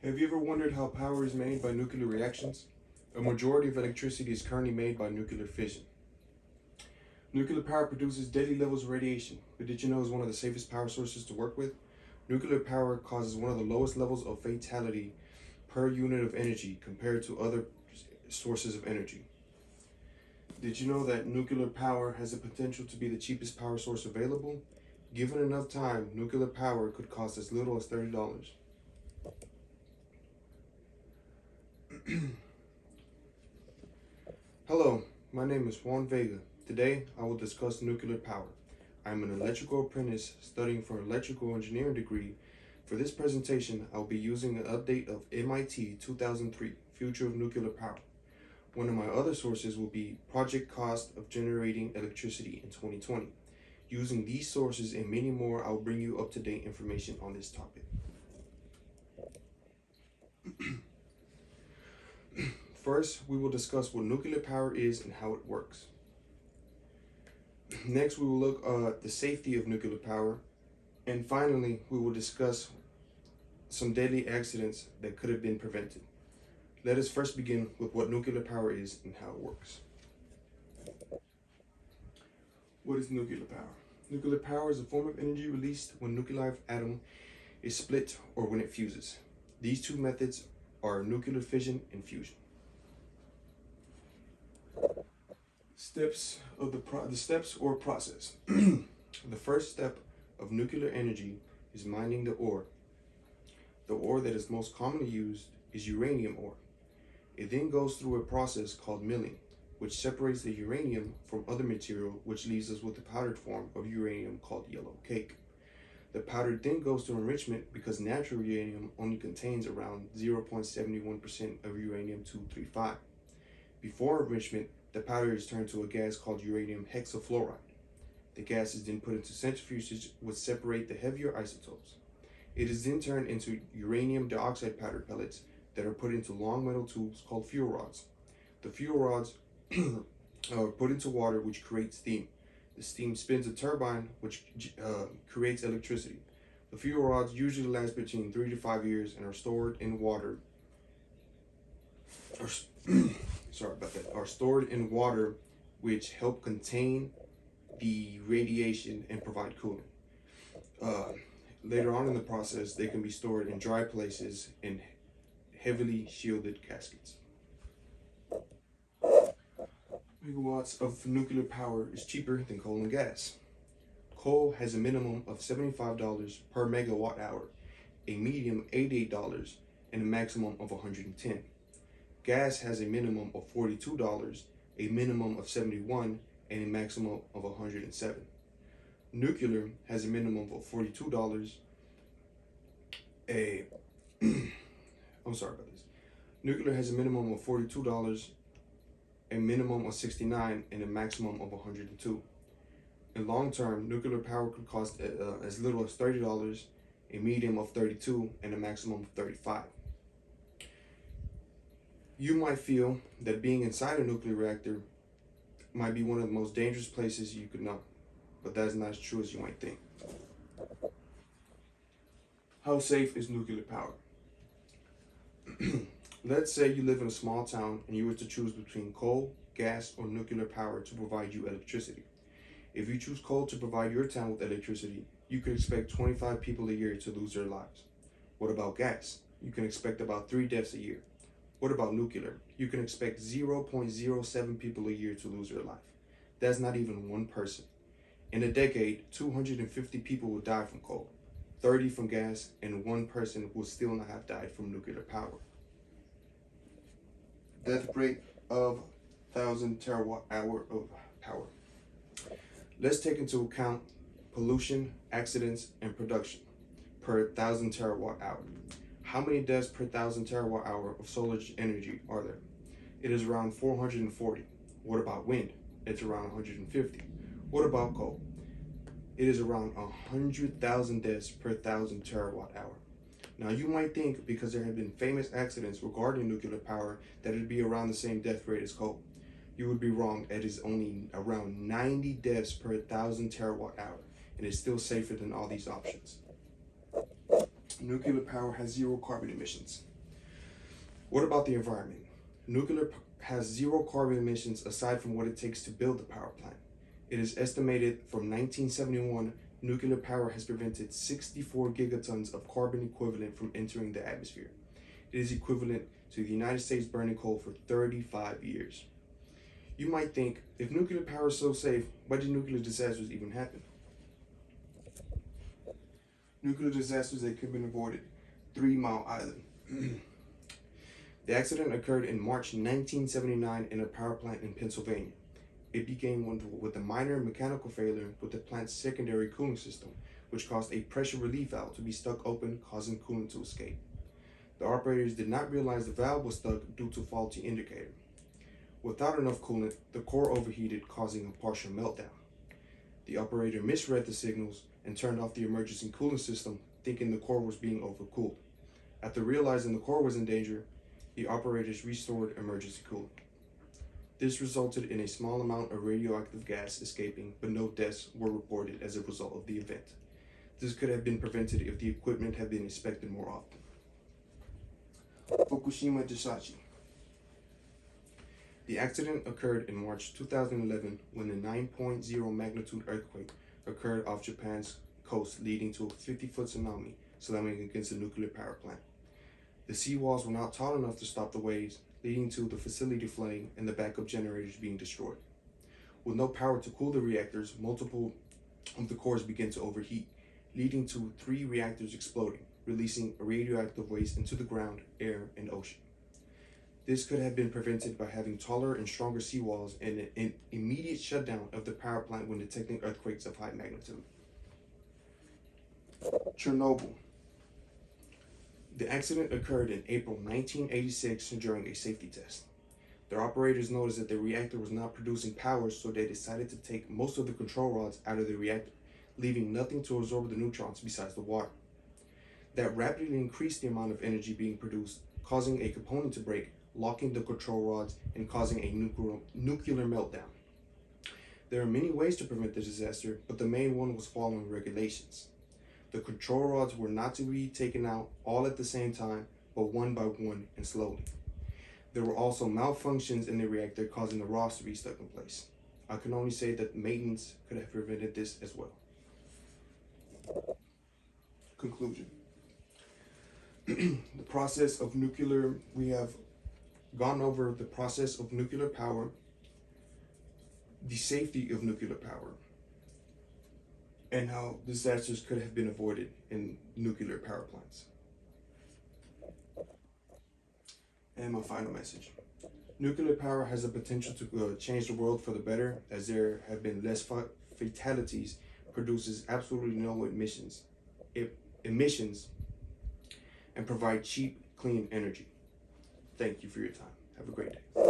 Have you ever wondered how power is made by nuclear reactions? A majority of electricity is currently made by nuclear fission. Nuclear power produces deadly levels of radiation, but did you know it's one of the safest power sources to work with? Nuclear power causes one of the lowest levels of fatality per unit of energy compared to other sources of energy. Did you know that nuclear power has the potential to be the cheapest power source available? Given enough time, nuclear power could cost as little as $30. Hello, my name is Juan Vega. Today, I will discuss nuclear power. I am an electrical apprentice studying for an electrical engineering degree. For this presentation, I'll be using an update of MIT 2003, Future of Nuclear Power. One of my other sources will be Project Cost of Generating Electricity in 2020. Using these sources and many more, I'll bring you up-to-date information on this topic. First, we will discuss what nuclear power is and how it works. Next, we will look at the safety of nuclear power. And finally, we will discuss some deadly accidents that could have been prevented. Let us first begin with what nuclear power is and how it works. What is nuclear power? Nuclear power is a form of energy released when nuclei atom is split or when it fuses. These two methods are nuclear fission and fusion. Steps of the steps or process. The first step of nuclear energy is mining the ore. The ore that is most commonly used is uranium ore. It then goes through a process called milling, which separates the uranium from other material, which leaves us with the powdered form of uranium called yellow cake. The powder then goes to enrichment because natural uranium only contains around 0.71% of uranium-235. Before enrichment, the powder is turned to a gas called uranium hexafluoride. The gas is then put into centrifuges which separate the heavier isotopes. It is then turned into uranium dioxide powder pellets that are put into long metal tubes called fuel rods. The fuel rods are put into water, which creates steam. The steam spins a turbine, which creates electricity. The fuel rods usually last between 3 to 5 years and are stored in water. Are stored in water, which help contain the radiation and provide cooling. Later on in the process, they can be stored in dry places in heavily shielded caskets. Megawatts of nuclear power is cheaper than coal and gas. Coal has a minimum of $75 per megawatt hour, a medium $88, and a maximum of $110. Gas has a minimum of $42, a minimum of $71, and a maximum of $107. Nuclear has a minimum of $42, Nuclear has a minimum of $42, a minimum of $69, and a maximum of $102. In long term, nuclear power could cost as little as $30, a medium of $32, and a maximum of $35. You might feel that being inside a nuclear reactor might be one of the most dangerous places you could know, but that is not as true as you might think. How safe is nuclear power? Let's say you live in a small town and you were to choose between coal, gas, or nuclear power to provide you electricity. If you choose coal to provide your town with electricity, you can expect 25 people a year to lose their lives. What about gas? You can expect about 3 deaths a year. What about nuclear? You can expect 0.07 people a year to lose their life. That's not even one person. In a decade, 250 people will die from coal, 30 from gas, and 1 person will still not have died from nuclear power. Death rate of 1,000 terawatt hour of power. Let's take into account pollution, accidents, and production per 1,000 terawatt hour. How many deaths per 1,000 terawatt hour of solar energy are there? It is around 440. What about wind? It's around 150. What about coal? It is around 100,000 deaths per 1,000 terawatt hour. Now you might think because there have been famous accidents regarding nuclear power that it'd be around the same death rate as coal. You would be wrong. It is only around 90 deaths per 1,000 terawatt hour, and it's still safer than all these options. Nuclear power has 0 carbon emissions. What about the environment? Has zero carbon emissions aside from what it takes to build the power plant. It is estimated from 1971, nuclear power has prevented 64 gigatons of carbon equivalent from entering the atmosphere. It is equivalent to the United States burning coal for 35 years. You might think, if nuclear power is so safe, why did nuclear disasters even happen? Nuclear disasters that could have been avoided. 3 Mile Island. The accident occurred in March 1979 in a power plant in Pennsylvania. It began with a minor mechanical failure with the plant's secondary cooling system, which caused a pressure relief valve to be stuck open, causing coolant to escape. The operators did not realize the valve was stuck due to faulty indicator. Without enough coolant, the core overheated, causing a partial meltdown. The operator misread the signals and turned off the emergency cooling system, thinking the core was being overcooled. After realizing the core was in danger, the operators restored emergency cooling. This resulted in a small amount of radioactive gas escaping, but no deaths were reported as a result of the event. This could have been prevented if the equipment had been inspected more often. Fukushima Daiichi. The accident occurred in March 2011 when a 9.0 magnitude earthquake occurred off Japan's coast, leading to a 50-foot tsunami slamming against a nuclear power plant. The seawalls were not tall enough to stop the waves, leading to the facility flooding and the backup generators being destroyed. With no power to cool the reactors, multiple of the cores began to overheat, leading to 3 reactors exploding, releasing radioactive waste into the ground, air, and ocean. This could have been prevented by having taller and stronger seawalls and an immediate shutdown of the power plant when detecting earthquakes of high magnitude. Chernobyl. The accident occurred in April 1986 during a safety test. The operators noticed that the reactor was not producing power, so they decided to take most of the control rods out of the reactor, leaving nothing to absorb the neutrons besides the water. That rapidly increased the amount of energy being produced, causing a component to break, locking the control rods, and causing a nuclear meltdown. There are many ways to prevent the disaster, but the main one was following regulations. The control rods were not to be taken out all at the same time, but one by one and slowly. There were also malfunctions in the reactor, causing the rods to be stuck in place. I can only say that maintenance could have prevented this as well. Conclusion. The process of nuclear, we have gone over the process of nuclear power, the safety of nuclear power, and how disasters could have been avoided in nuclear power plants. And my final message. Nuclear power has the potential to change the world for the better, as there have been less fatalities, produces absolutely no emissions, and provide cheap, clean energy. Thank you for your time. Have a great day.